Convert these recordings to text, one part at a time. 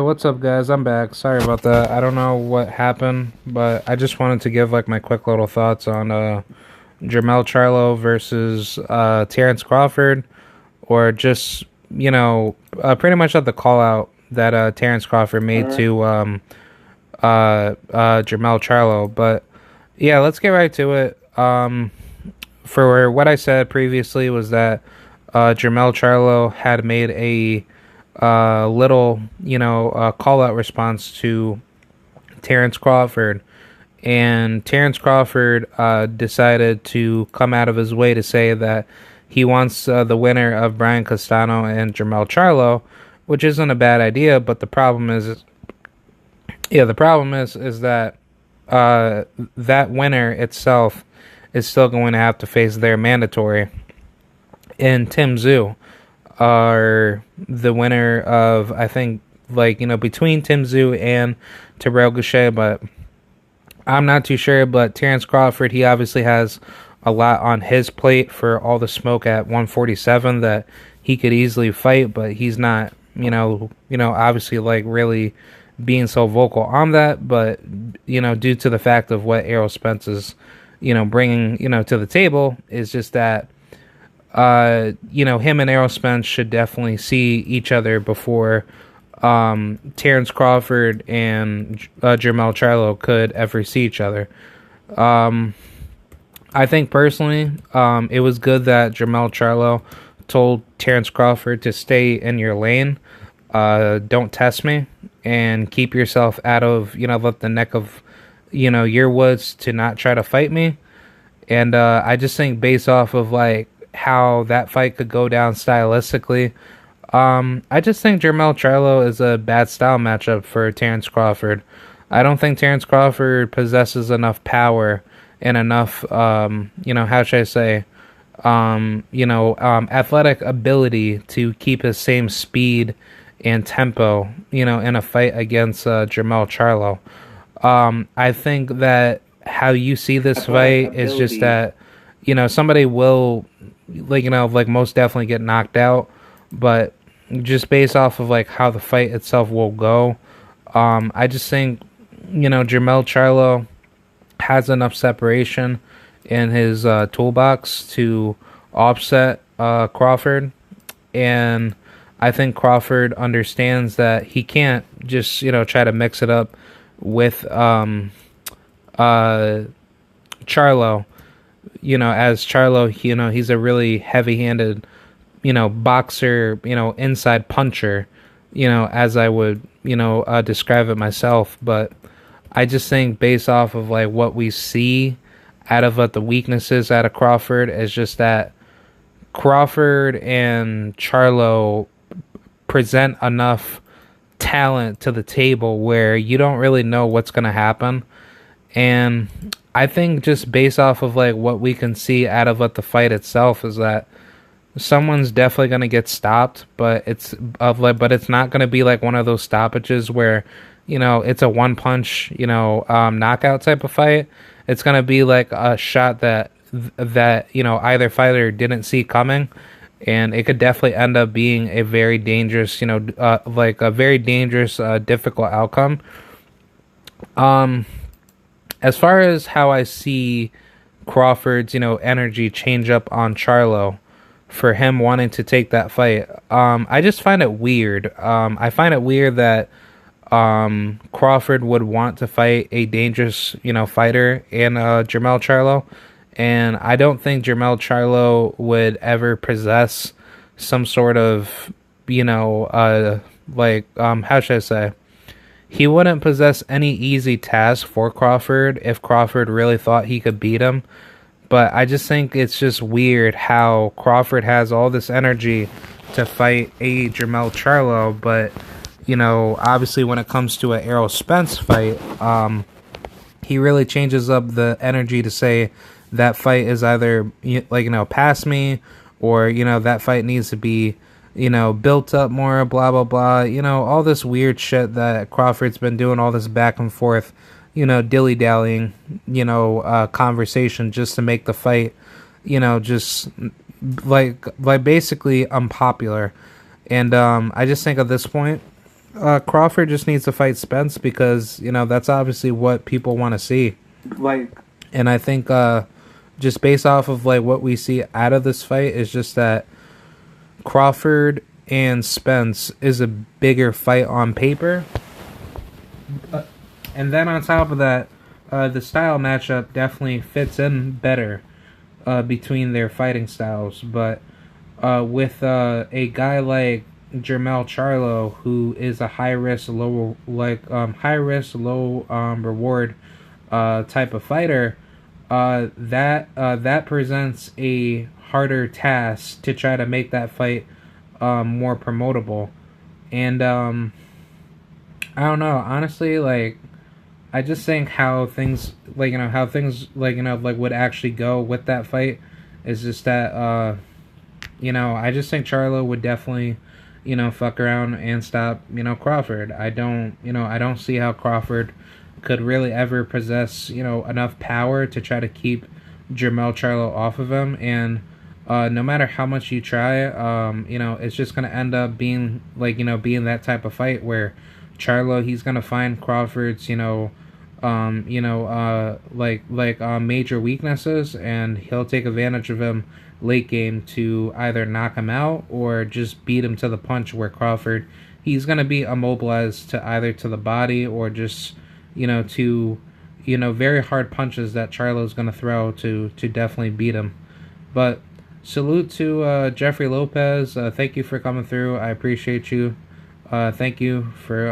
What's up, guys? I'm back. Sorry about that. I don't know what happened, but I just wanted to give like my quick little thoughts on Jermell Charlo versus Terence Crawford, or just pretty much at the call out that Terence Crawford made to Jermell Charlo. But yeah, let's get right to it. For what I said previously was that Jermell Charlo had made a little, call out response to Terence Crawford, and Terence Crawford decided to come out of his way to say that he wants the winner of Brian Castano and Jermell Charlo, which isn't a bad idea. But the problem is that that winner itself is still going to have to face their mandatory, and Tim Tszyu are the winner of, I think, between Tim Tszyu and Terrell Gausha, but I'm not too sure. But Terence Crawford, he obviously has a lot on his plate for all the smoke at 147 that he could easily fight, but he's not, obviously really being so vocal on that. But due to the fact of what Errol Spence is, bringing, to the table, is just that him and Errol Spence should definitely see each other before Terence Crawford and Jermell Charlo could ever see each other. I think personally, it was good that Jermell Charlo told Terence Crawford to stay in your lane, don't test me, and keep yourself out of, let the neck of, your woods to not try to fight me. And I just think based off of how that fight could go down stylistically, I just think Jermell Charlo is a bad style matchup for Terence Crawford. I don't think Terence Crawford possesses enough power and enough, how should I say, athletic ability to keep his same speed and tempo, in a fight against Jermell Charlo. I think that how you see this fight is just that, somebody will, most definitely get knocked out, but just based off of how the fight itself will go, I just think Jermell Charlo has enough separation in his toolbox to offset Crawford, and I think Crawford understands that he can't just try to mix it up with Charlo. As Charlo, he's a really heavy-handed, boxer, inside puncher, as I would, describe it myself. But I just think based off of what we see out of the weaknesses out of Crawford is just that Crawford and Charlo present enough talent to the table where you don't really know what's going to happen. And I think just based off of what we can see out of the fight itself is that someone's definitely going to get stopped, but it's not going to be one of those stoppages where it's a one punch knockout type of fight. It's going to be a shot that either fighter didn't see coming, and it could definitely end up being a very dangerous difficult outcome. As far as how I see Crawford's, energy change up on Charlo for him wanting to take that fight, I just find it weird. I find it weird that Crawford would want to fight a dangerous, fighter in Jermell Charlo, and I don't think Jermell Charlo would ever possess some sort of, how should I say? He wouldn't possess any easy task for Crawford if Crawford really thought he could beat him. But I just think it's just weird how Crawford has all this energy to fight a Jermell Charlo, but, obviously when it comes to an Errol Spence fight, he really changes up the energy to say that fight is either, past me, or, that fight needs to be, built up more, blah, blah, blah, all this weird shit that Crawford's been doing, all this back and forth, dilly-dallying, conversation just to make the fight, just, basically unpopular. And I just think at this point, Crawford just needs to fight Spence because that's obviously what people want to see. Like, And I think just based off of like what we see out of this fight is just that Crawford and Spence is a bigger fight on paper. And then on top of that, the style matchup definitely fits in better between their fighting styles. But with a guy like Jermell Charlo, who is a high risk, low reward type of fighter, that presents a harder task to try to make that fight more promotable. And I don't know, honestly, like I just think how things would actually go with that fight is just that I just think Charlo would definitely fuck around and stop Crawford. I don't see how Crawford could really ever possess enough power to try to keep Jermell Charlo off of him. And no matter how much you try, it's just gonna end up being being that type of fight where Charlo, he's gonna find Crawford's major weaknesses, and he'll take advantage of him late game to either knock him out or just beat him to the punch, where Crawford, he's gonna be immobilized to either to the body or just to very hard punches that Charlo's gonna throw to definitely beat him. But salute to Jeffrey Lopez. Thank you for coming through. I appreciate you. Thank you for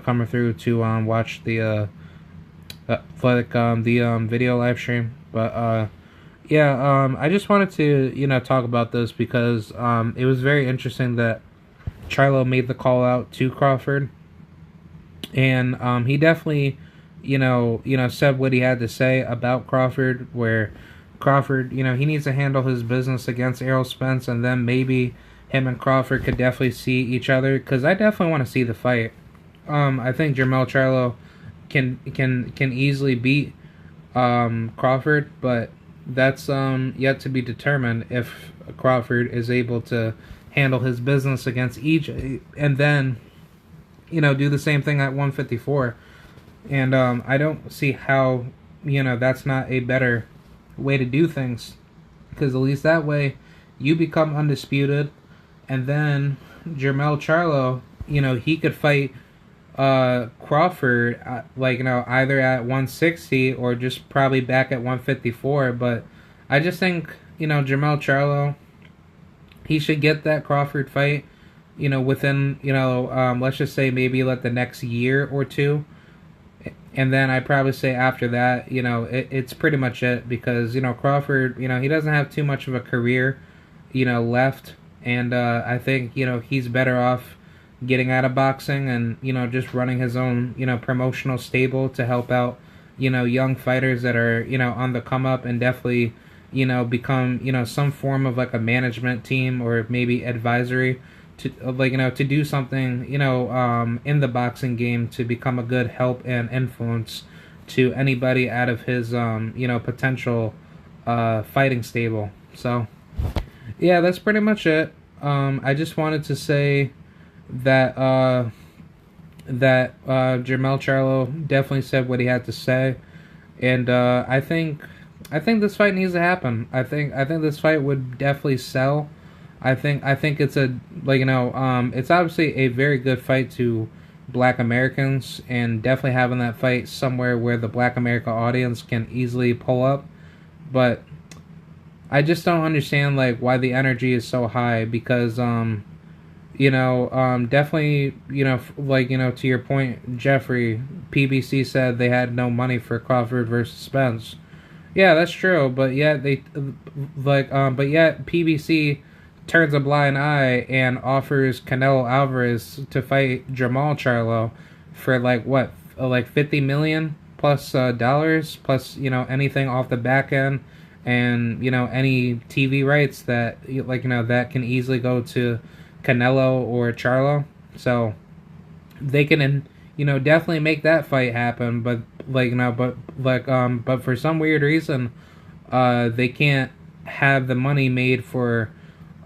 coming through to watch the video live stream. But I just wanted to talk about this because it was very interesting that Charlo made the call out to Crawford, and he definitely said what he had to say about Crawford, where Crawford, he needs to handle his business against Errol Spence, and then maybe him and Crawford could definitely see each other, because I definitely want to see the fight. I think Jermell Charlo can easily beat Crawford, but that's yet to be determined if Crawford is able to handle his business against each, and then do the same thing at 154. And I don't see how that's not a better way to do things, because at least that way you become undisputed, and then Jermell Charlo, he could fight Crawford either at 160 or just probably back at 154. But I just think Jermell Charlo, he should get that Crawford fight within let's just say maybe the next year or two. And then I'd probably say after that, it's pretty much it, because Crawford, he doesn't have too much of a career left, and I think he's better off getting out of boxing and just running his own promotional stable to help out young fighters that are on the come up, and definitely become some form of a management team or maybe advisory to to do something in the boxing game to become a good help and influence to anybody out of his potential fighting stable. So yeah, that's pretty much it. I just wanted to say that Jermell Charlo definitely said what he had to say, and I think this fight needs to happen. I think this fight would definitely sell. I think it's a it's obviously a very good fight to Black Americans, and definitely having that fight somewhere where the Black America audience can easily pull up. But I just don't understand why the energy is so high, because definitely to your point, Jeffrey, PBC said they had no money for Crawford versus Spence. Yeah, that's true, but yet PBC turns a blind eye and offers Canelo Alvarez to fight Jermell Charlo for $50 million plus dollars, plus anything off the back end, and any TV rights that that can easily go to Canelo or Charlo. So they can definitely make that fight happen, but but for some weird reason they can't have the money made for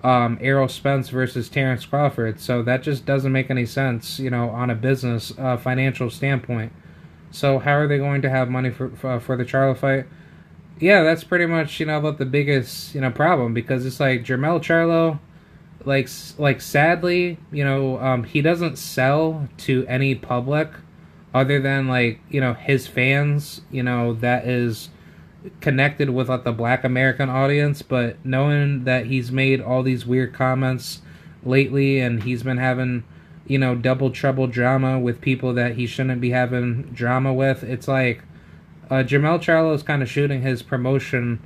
Errol Spence versus Terence Crawford. So that just doesn't make any sense, on a business financial standpoint. So how are they going to have money for the Charlo fight? Yeah, that's pretty much about the biggest problem, because it's like Jermell Charlo, like sadly, he doesn't sell to any public other than his fans, that is connected with the Black American audience. But knowing that he's made all these weird comments lately, and he's been having double trouble drama with people that he shouldn't be having drama with, it's like Jermell Charlo is kind of shooting his promotion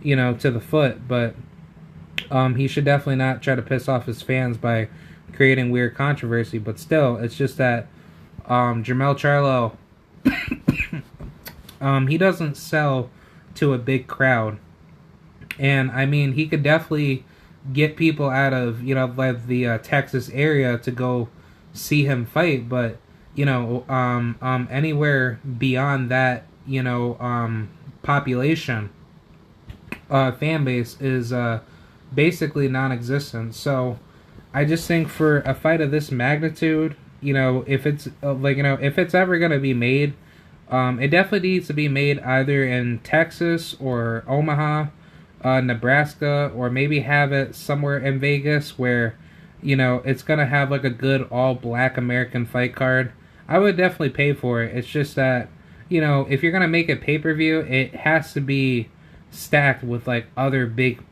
to the foot. But he should definitely not try to piss off his fans by creating weird controversy. But still, it's just that Jermell Charlo, he doesn't sell to a big crowd. And I mean, he could definitely get people out of the Texas area to go see him fight, but anywhere beyond that population fan base is basically non-existent. So I just think for a fight of this magnitude, if it's if it's ever going to be made, it definitely needs to be made either in Texas or Omaha, Nebraska, or maybe have it somewhere in Vegas where it's gonna have a good all Black American fight card. I would definitely pay for it. It's just that if you're gonna make a pay-per-view, it has to be stacked with other big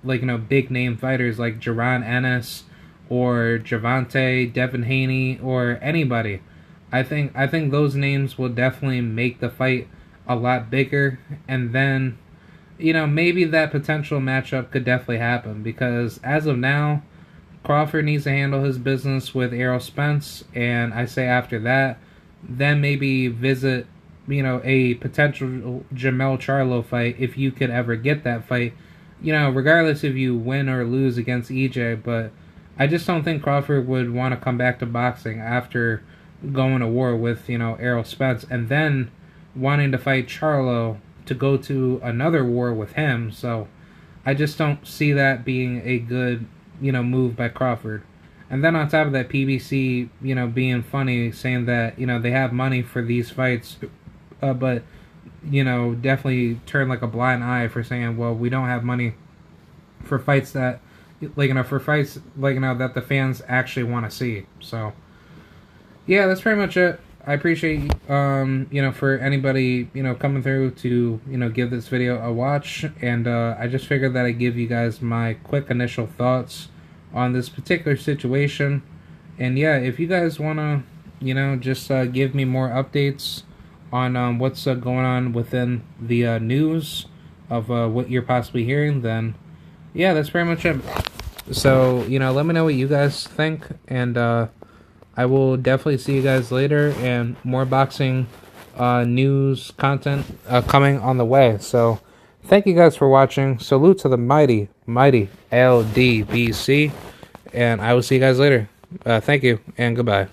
big name fighters like Jaron Ennis or Javante, Devin Haney, or anybody. I think those names will definitely make the fight a lot bigger, and then maybe that potential matchup could definitely happen, because as of now, Crawford needs to handle his business with Errol Spence, and I say after that, then maybe visit a potential Jermell Charlo fight, if you could ever get that fight, regardless if you win or lose against EJ. But I just don't think Crawford would want to come back to boxing after going to war with Errol Spence, and then wanting to fight Charlo to go to another war with him. So I just don't see that being a good move by Crawford. And then on top of that, PBC being funny, saying that they have money for these fights, but definitely turn a blind eye for saying, well, we don't have money for fights that for fights that the fans actually want to see. So yeah, that's pretty much it. I appreciate for anybody coming through to give this video a watch, and I just figured that I'd give you guys my quick initial thoughts on this particular situation. And yeah, if you guys want to just give me more updates on what's going on within the news of what you're possibly hearing, then yeah, that's pretty much it. So let me know what you guys think, and I will definitely see you guys later, and more boxing news content coming on the way. So thank you guys for watching. Salute to the mighty LDBC, and I will see you guys later. Thank you, and goodbye.